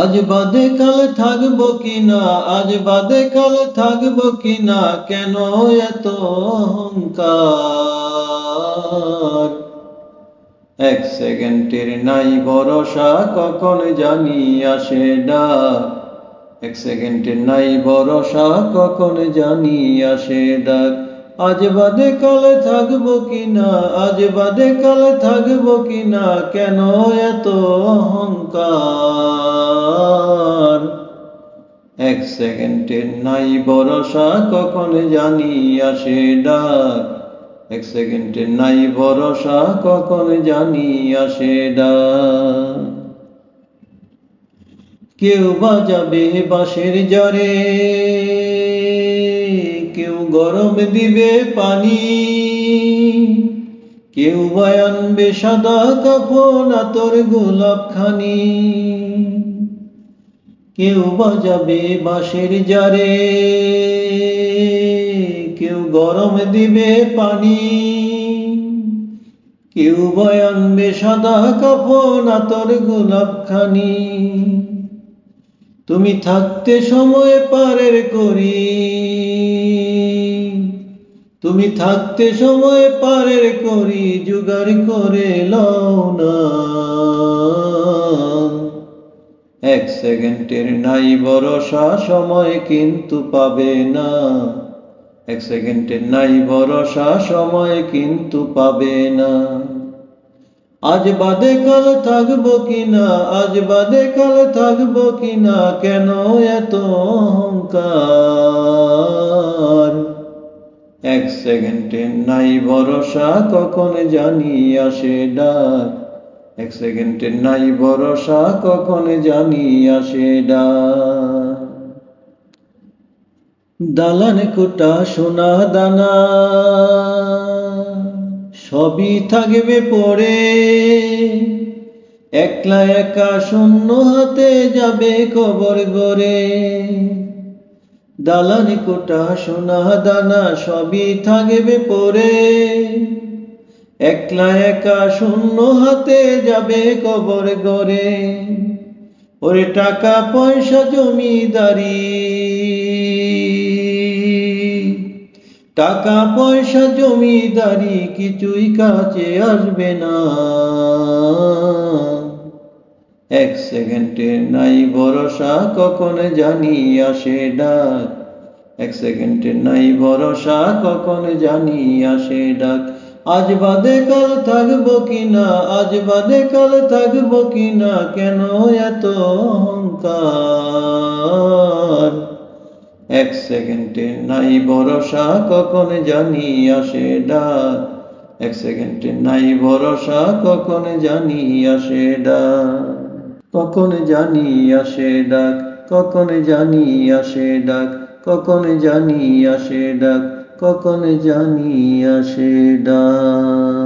আজ বাদে কাল থাকবো কিনা, আজ বাদে কাল থাকবো কিনা, কেন এত অহংকার? এক সেকেন্ডের নাই ভরসা, কখন জানি আসে ডাক। এক সেকেন্ডের নাই ভরসা, কখন জানি আসে ডাক। আজ বাদে কাল থাকবো কিনা, আজ বাদে কাল থাকবো কিনা, কেন এত অহংকার? এক সেকেন্ডের নাই ভরসা, কখন জানি আসে ডাক। এক সেকেন্ডের নাই ভরসা, কখন জানি আসে ডাক। কেউ বাজাবে বাঁশের জরে, কেউ গরম দিবে পানি, কেউ বা আনবে সাদা কাফন আতর গোলাপখানি। কেউ বাজাবে বাঁশের জরে, কেউ গরম দিবে পানি, কেউ বা আনবে সাদা কাফন আতর গোলাপখানি। তুমি থাকতে সময় পারের করি, তুমি থাকতে সময় পারের করি, জোগাড় করে লও না। এক সেকেন্ডের নাই ভরসা, সময় কিন্তু পাবে না। এক সেকেন্ডের নাই ভরসা, সময় কিন্তু পাবে না। আজ বাদে কাল থাকবো কিনা, আজ বাদে কাল থাকবো কিনা, কেন এত অহংকার? এক সেকেন্ডের নাই ভরসা, কখন জানি আসে ডাক। এক সেকেন্ডের নাই ভরসা, কখন জানি আসে ডাক। দালান কোটা সোনা দানা সবই থাকবে পড়ে, একলা একা শূন্য হাতে যাবে কবর গড়ে। দালান কোটা সোনা দানা সবই থাকবে পড়ে, একলা একা শূন্য হাতে যাবে কবর গড়ে। ওরে টাকা পয়সা জমিদারি, টাকা পয়সা জমিদারি কিছুই কাছে আসবে না। এক সেকেন্ডের নাই ভরসা, কখন জানি আসে ডাক। এক সেকেন্ডের নাই ভরসা, কখন জানি আসে ডাক। আজ বাদে কাল থাকবো কিনা, আজ বাদে কাল থাকবো কিনা, কেন এত অহংকার? এক সেকেন্ডের নাই ভরসা, কখন জানি আসে ডাক। এক সেকেন্ডের নাই ভরসা, কখন জানি আসে ডাক। কখন জানি আসে ডাক, কখন জানি আসে ডাক, কখন জানি আসে ডাক, কখন জানি আসে ডাক।